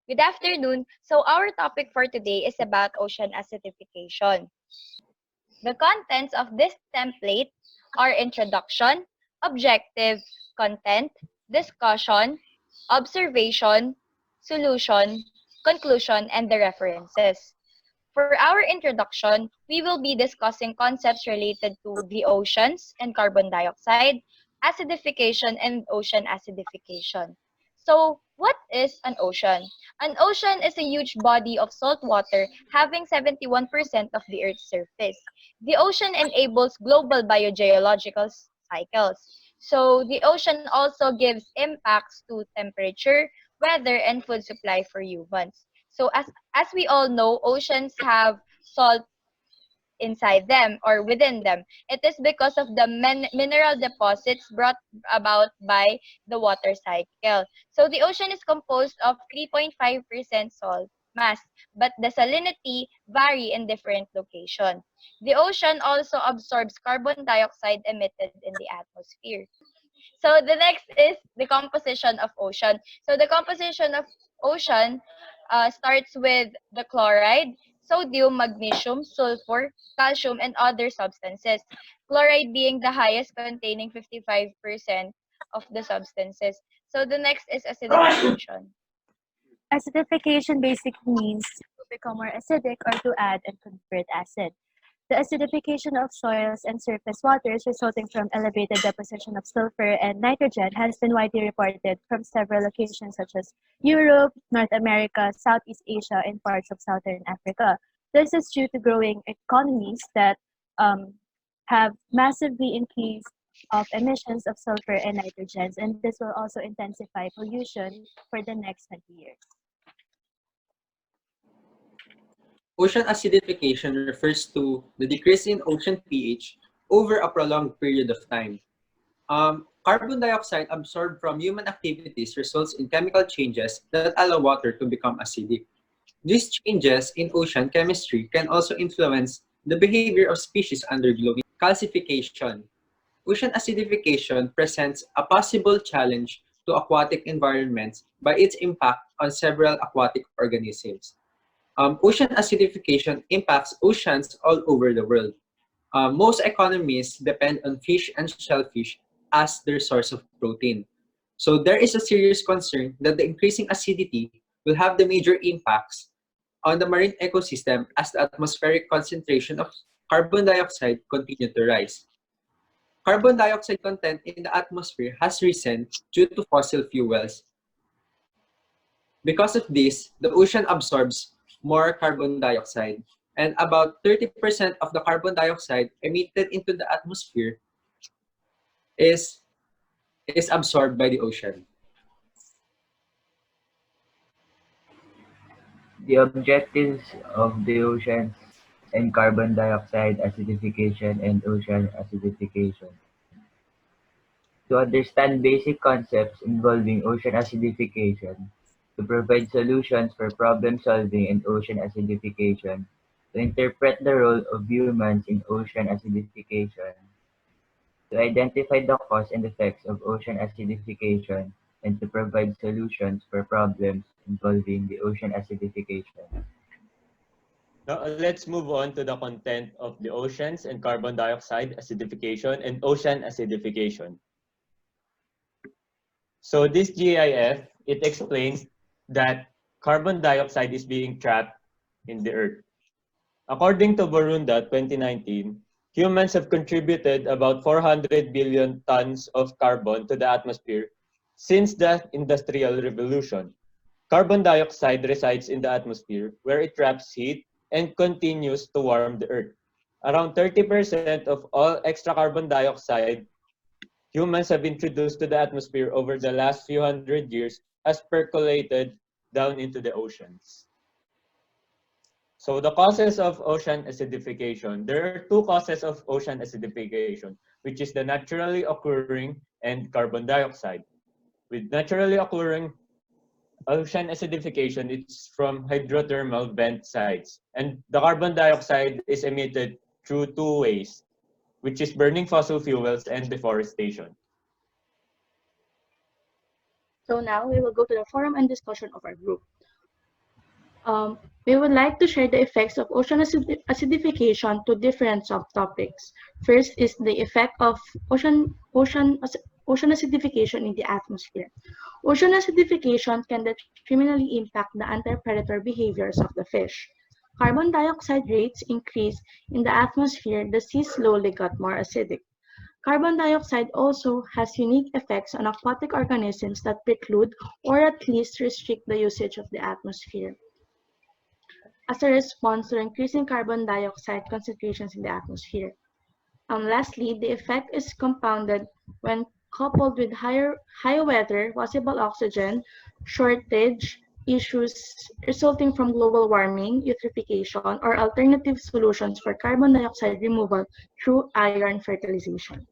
Good afternoon. So our topic for today is about ocean acidification. The contents of this template are introduction, objective, content, discussion, observation, solution, conclusion, and the references. For our introduction, we will be discussing concepts related to the oceans and carbon dioxide, acidification, and ocean acidification. So, what is an ocean? An ocean is a huge body of salt water having 71% of the Earth's surface. The ocean enables global biogeological cycles. So, the ocean also gives impacts to temperature, weather, and food supply for humans. So, as we all know, oceans have salt inside them or within them. It is because of the mineral deposits brought about by the water cycle. So the ocean is composed of 3.5% salt mass, but the salinity vary in different locations. The ocean also absorbs carbon dioxide emitted in the atmosphere. So the next is the composition of ocean. So the composition of ocean starts with the chloride, sodium, magnesium, sulfur, calcium, and other substances. Chloride being the highest, containing 55% of the substances. So the next is acidification. Acidification basically means to become more acidic or to add and convert acid. The acidification of soils and surface waters resulting from elevated deposition of sulfur and nitrogen has been widely reported from several locations such as Europe, North America, Southeast Asia, and parts of Southern Africa. This is due to growing economies that um, have massively increased of emissions of sulfur and nitrogens, and this will also intensify pollution for the next 20 years. Ocean acidification refers to the decrease in ocean pH over a prolonged period of time. Carbon dioxide absorbed from human activities results in chemical changes that allow water to become acidic. These changes in ocean chemistry can also influence the behavior of species undergoing calcification. Ocean acidification presents a possible challenge to aquatic environments by its impact on several aquatic organisms. Ocean acidification impacts oceans all over the world. Most economies depend on fish and shellfish as their source of protein. So there is a serious concern that the increasing acidity will have the major impacts on the marine ecosystem as the atmospheric concentration of carbon dioxide continue to rise. Carbon dioxide content in the atmosphere has risen due to fossil fuels. Because of this, the ocean absorbs more carbon dioxide, and about 30% of the carbon dioxide emitted into the atmosphere is, is absorbed by the ocean. The objectives of the oceans and carbon dioxide acidification and ocean acidification. To understand basic concepts involving ocean acidification, to provide solutions for problem solving in ocean acidification, to interpret the role of humans in ocean acidification, to identify the cause and effects of ocean acidification, and to provide solutions for problems involving the ocean acidification. Now, let's move on to the content of the oceans and carbon dioxide acidification and ocean acidification. So this GIF, it explains that carbon dioxide is being trapped in the earth. According to Borunda 2019, humans have contributed about 400 billion tons of carbon to the atmosphere since the Industrial Revolution. Carbon dioxide resides in the atmosphere where it traps heat and continues to warm the earth. Around 30% of all extra carbon dioxide humans have introduced to the atmosphere over the last few hundred years has percolated down into the oceans. So the causes of ocean acidification, there are two causes of ocean acidification, which is the naturally occurring and carbon dioxide. With naturally occurring ocean acidification, it's from hydrothermal vent sites. And the carbon dioxide is emitted through two ways, which is burning fossil fuels and deforestation. So now we will go to the forum and discussion of our group. We would like to share the effects of ocean acidification to different subtopics. First is the effect of ocean acidification in the atmosphere. Ocean acidification can detrimentally impact the anti-predator behaviors of the fish. Carbon dioxide rates increase in the atmosphere, the sea slowly got more acidic. Carbon dioxide also has unique effects on aquatic organisms that preclude or at least restrict the usage of the atmosphere as a response to increasing carbon dioxide concentrations in the atmosphere. Lastly, the effect is compounded when coupled with high weather, possible oxygen shortage issues resulting from global warming, eutrophication, or alternative solutions for carbon dioxide removal through iron fertilization.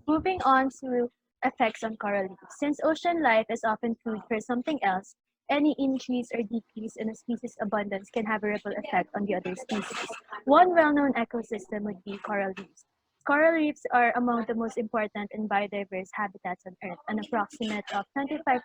Moving on to effects on coral reefs. Since ocean life is often food for something else, any increase or decrease in a species abundance can have a ripple effect on the other species. One well-known ecosystem would be coral reefs. Coral reefs are among the most important and biodiverse habitats on Earth. An approximate of 25%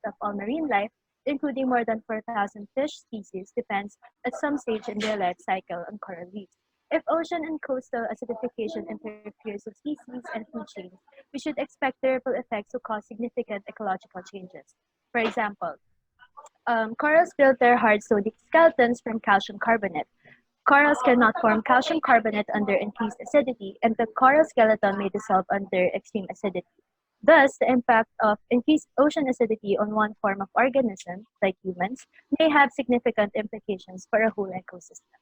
of all marine life, including more than 4,000 fish species, depends at some stage in their life cycle on coral reefs. If ocean and coastal acidification interferes with species and food chains, we should expect the ripple effects to cause significant ecological changes. For example, corals build their hard sodic skeletons from calcium carbonate. Corals cannot form calcium carbonate under increased acidity, and the coral skeleton may dissolve under extreme acidity. Thus, the impact of increased ocean acidity on one form of organism, like humans, may have significant implications for a whole ecosystem.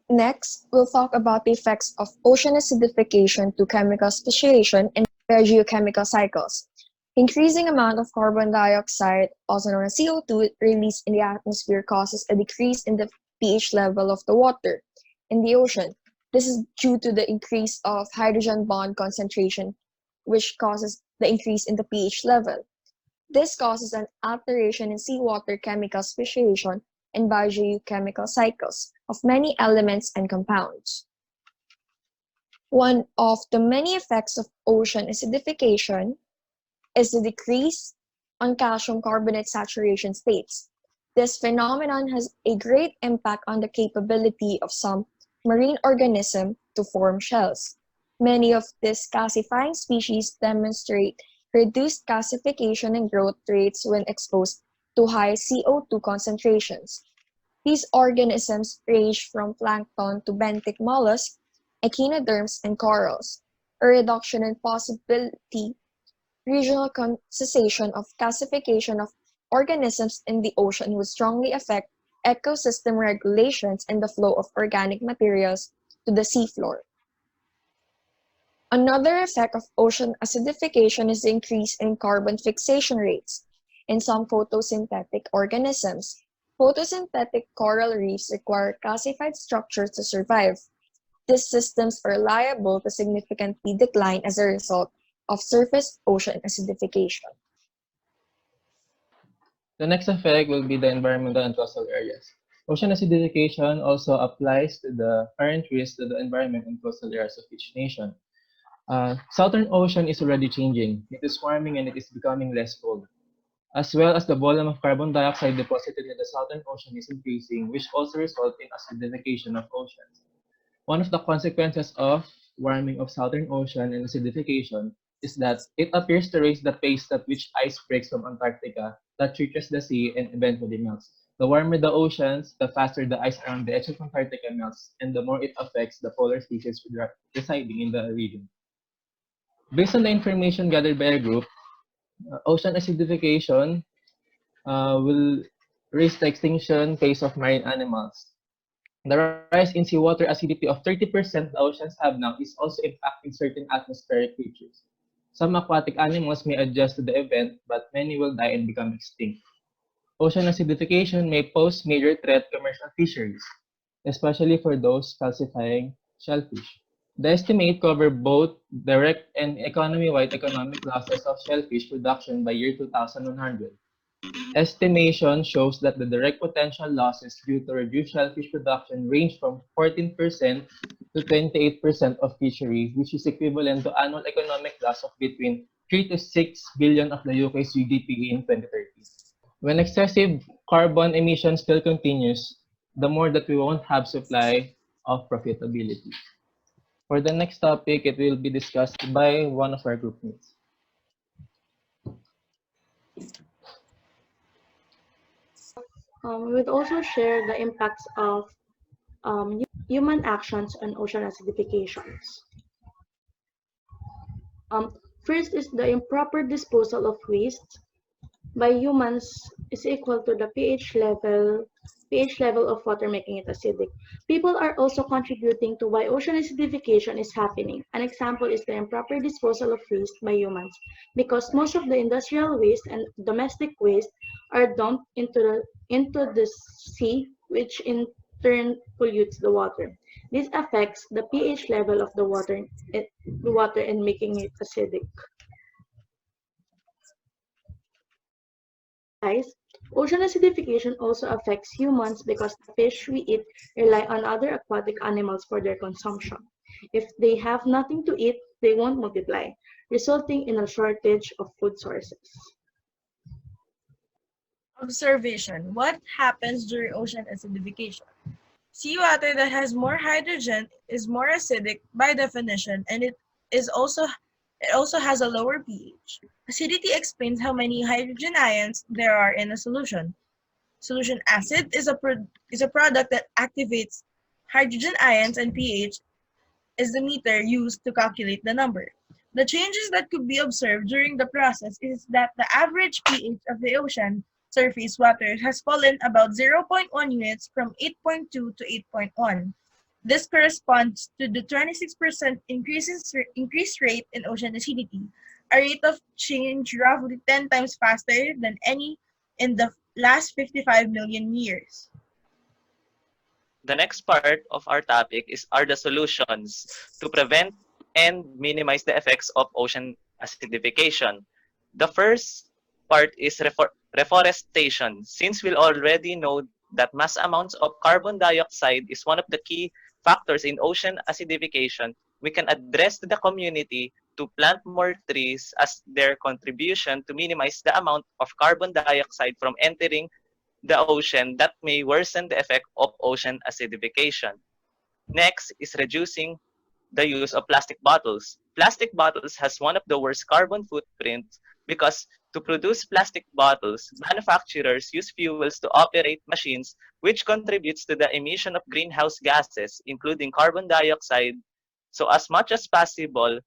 Next, we'll talk about the effects of ocean acidification to chemical speciation and their geochemical cycles. Increasing amount of carbon dioxide, also known as CO2, released in the atmosphere causes a decrease in the pH level of the water in the ocean. This is due to the increase of hydrogen bond concentration, which causes the increase in the pH level. This causes an alteration in seawater chemical speciation and biogeochemical cycles of many elements and compounds. One of the many effects of ocean acidification is the decrease on calcium carbonate saturation states. This phenomenon has a great impact on the capability of some marine organisms to form shells. Many of these calcifying species demonstrate reduced calcification and growth rates when exposed to high CO2 concentrations. These organisms range from plankton to benthic mollusks, echinoderms, and corals. A reduction in possibility regional cessation of calcification of organisms in the ocean would strongly affect ecosystem regulations and the flow of organic materials to the seafloor. Another effect of ocean acidification is the increase in carbon fixation rates in some photosynthetic organisms. Photosynthetic coral reefs require calcified structures to survive. These systems are liable to significantly decline as a result of surface ocean acidification. The next effect will be the environmental and coastal areas. Ocean acidification also applies to the current risk to the environment and coastal areas of each nation. Southern Ocean is already changing. It is warming and it is becoming less cold. As well as the volume of carbon dioxide deposited in the Southern Ocean is increasing, which also results in acidification of oceans. One of the consequences of warming of Southern Ocean and acidification is that it appears to raise the pace at which ice breaks from Antarctica that reaches the sea and eventually melts. The warmer the oceans, the faster the ice around the edge of Antarctica melts, and the more it affects the polar species residing in the region. Based on the information gathered by our group, ocean acidification will raise the extinction pace of marine animals. The rise in seawater acidity of 30% the oceans have now is also impacting certain atmospheric creatures. Some aquatic animals may adjust to the event, but many will die and become extinct. Ocean acidification may pose major threat to commercial fisheries, especially for those calcifying shellfish. The estimate cover both direct and economy-wide economic losses of shellfish production by year 2100. Estimation shows that the direct potential losses due to reduced shellfish production range from 14% to 28% of fishery, which is equivalent to annual economic loss of between 3 to 6 billion of the UK's GDP in 2030. When excessive carbon emission still continues, the more that we won't have supply of profitability. For the next topic, it will be discussed by one of our group mates. We would also share the impacts of human actions on ocean acidifications. First is the improper disposal of waste by humans is equal to the pH level of water, making it acidic. People are also contributing to why ocean acidification is happening. An example is the improper disposal of waste by humans, because most of the industrial waste and domestic waste are dumped into the sea, which in turn pollutes the water. This affects the pH level of the water and making it acidic. Guys, ocean acidification also affects humans because the fish we eat rely on other aquatic animals for their consumption. If they have nothing to eat, they won't multiply, resulting in a shortage of food sources. Observation. What happens during ocean acidification? Seawater that has more hydrogen is more acidic by definition, and it also has a lower pH. Acidity explains how many hydrogen ions there are in a solution. Solution acid is a product that activates hydrogen ions, and pH is the meter used to calculate the number. The changes that could be observed during the process is that the average pH of the ocean surface water has fallen about 0.1 units from 8.2 to 8.1. This corresponds to the 26% increase rate in ocean acidity, a rate of change roughly 10 times faster than any in the last 55 million years. The next part of our topic are the solutions to prevent and minimize the effects of ocean acidification. The first part is reforestation. Since we already know that mass amounts of carbon dioxide is one of the key factors in ocean acidification, we can address the community to plant more trees as their contribution to minimize the amount of carbon dioxide from entering the ocean that may worsen the effect of ocean acidification. Next is reducing the use of plastic bottles. Plastic bottles has one of the worst carbon footprints because to produce plastic bottles, manufacturers use fuels to operate machines, which contributes to the emission of greenhouse gases, including carbon dioxide. So as much as possible,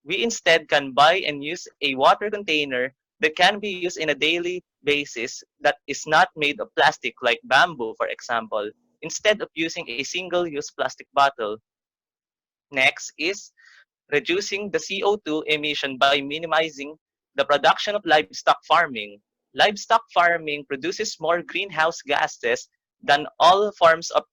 we instead can buy and use a water container that can be used in a daily basis that is not made of plastic like bamboo, for example, instead of using a single-use plastic bottle. Next is reducing the CO2 emission by minimizing the production of livestock farming. Livestock farming produces more greenhouse gases than all forms of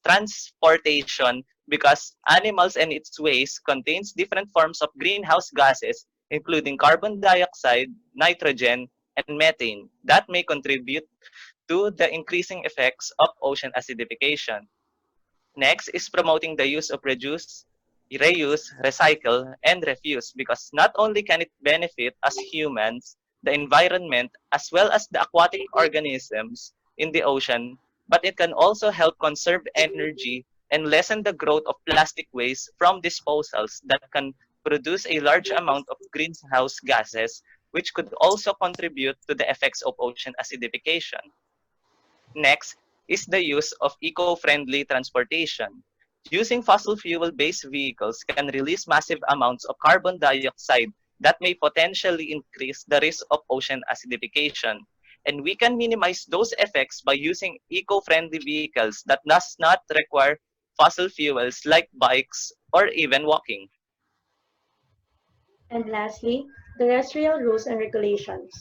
transportation because animals and its waste contains different forms of greenhouse gases, including carbon dioxide, nitrogen, and methane that may contribute to the increasing effects of ocean acidification. Next is promoting the use of reuse, recycle, and refuse because not only can it benefit us humans, the environment, as well as the aquatic organisms in the ocean, but it can also help conserve energy and lessen the growth of plastic waste from disposals that can produce a large amount of greenhouse gases, which could also contribute to the effects of ocean acidification. Next is the use of eco-friendly transportation. Using fossil fuel-based vehicles can release massive amounts of carbon dioxide that may potentially increase the risk of ocean acidification. And we can minimize those effects by using eco-friendly vehicles that does not require fossil fuels like bikes or even walking. And lastly, terrestrial rules and regulations.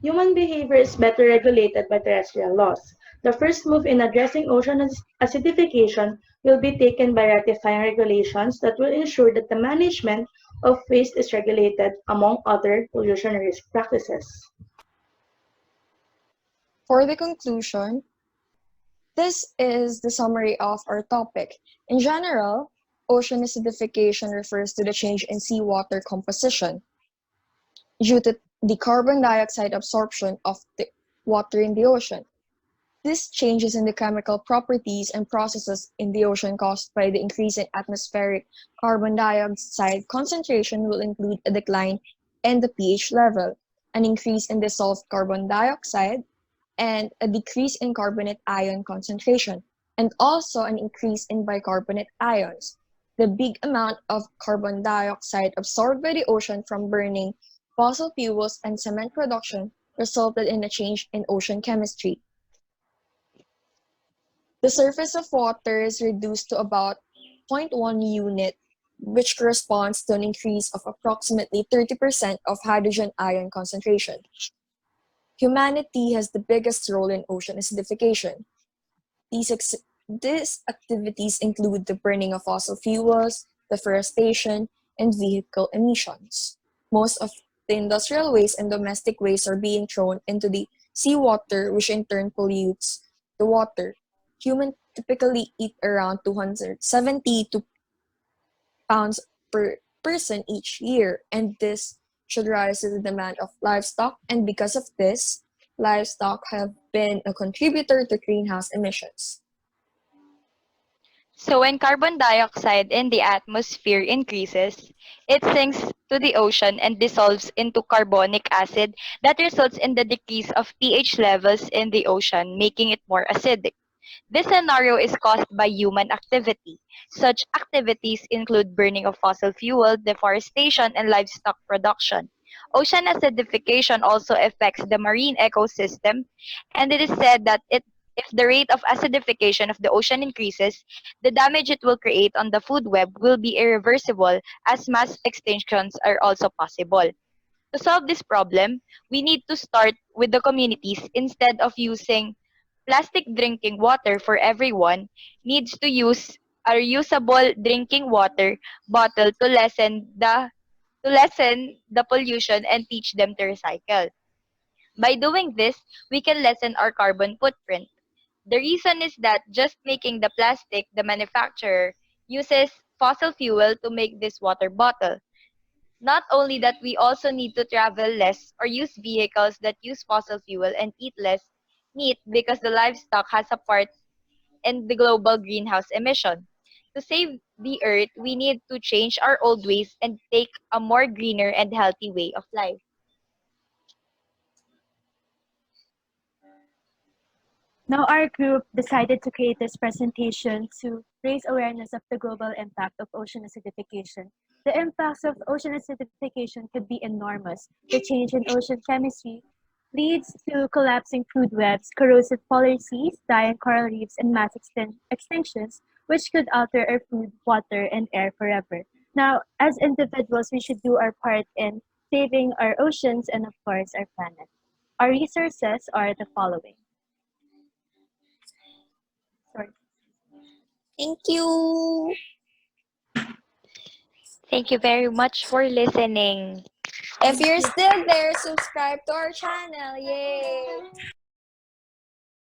Human behavior is better regulated by terrestrial laws. The first move in addressing ocean acidification will be taken by ratifying regulations that will ensure that the management of waste is regulated, among other pollution risk practices. For the conclusion, this is the summary of our topic. In general, ocean acidification refers to the change in seawater composition due to the carbon dioxide absorption of the water in the ocean. These changes in the chemical properties and processes in the ocean caused by the increase in atmospheric carbon dioxide concentration will include a decline in the pH level, an increase in dissolved carbon dioxide, and a decrease in carbonate ion concentration, and also an increase in bicarbonate ions. The big amount of carbon dioxide absorbed by the ocean from burning fossil fuels and cement production resulted in a change in ocean chemistry. The surface of water is reduced to about 0.1 unit, which corresponds to an increase of approximately 30% of hydrogen ion concentration. Humanity has the biggest role in ocean acidification. These activities include the burning of fossil fuels, deforestation, and vehicle emissions. Most of the industrial waste and domestic waste are being thrown into the seawater, which in turn pollutes the water. Humans typically eat around 272 pounds per person each year, and this should rise to the demand of livestock. And because of this, livestock have been a contributor to greenhouse emissions. So when carbon dioxide in the atmosphere increases, it sinks to the ocean and dissolves into carbonic acid that results in the decrease of pH levels in the ocean, making it more acidic. This scenario is caused by human activity. Such activities include burning of fossil fuel, deforestation, and livestock production. Ocean acidification also affects the marine ecosystem, and it is said that if the rate of acidification of the ocean increases, the damage it will create on the food web will be irreversible, as mass extinctions are also possible. To solve this problem, we need to start with the communities. Instead of using plastic drinking water for everyone, needs to use a reusable drinking water bottle to lessen the pollution and teach them to recycle. By doing this, we can lessen our carbon footprint. The reason is that just making the plastic, the manufacturer uses fossil fuel to make this water bottle. Not only that, we also need to travel less or use vehicles that use fossil fuel and eat less meat because the livestock has a part in the global greenhouse emission. To save the earth, we need to change our old ways and take a more greener and healthy way of life. Now, our group decided to create this presentation to raise awareness of the global impact of ocean acidification. The impacts of ocean acidification could be enormous. The change in ocean chemistry leads to collapsing food webs, corrosive polar seas, dying coral reefs, and mass extinctions, which could alter our food, water, and air forever. Now, as individuals, we should do our part in saving our oceans and, of course, our planet. Our resources are the following. Sorry. Thank you. Thank you very much for listening. If you're still there, subscribe to our channel. Yay!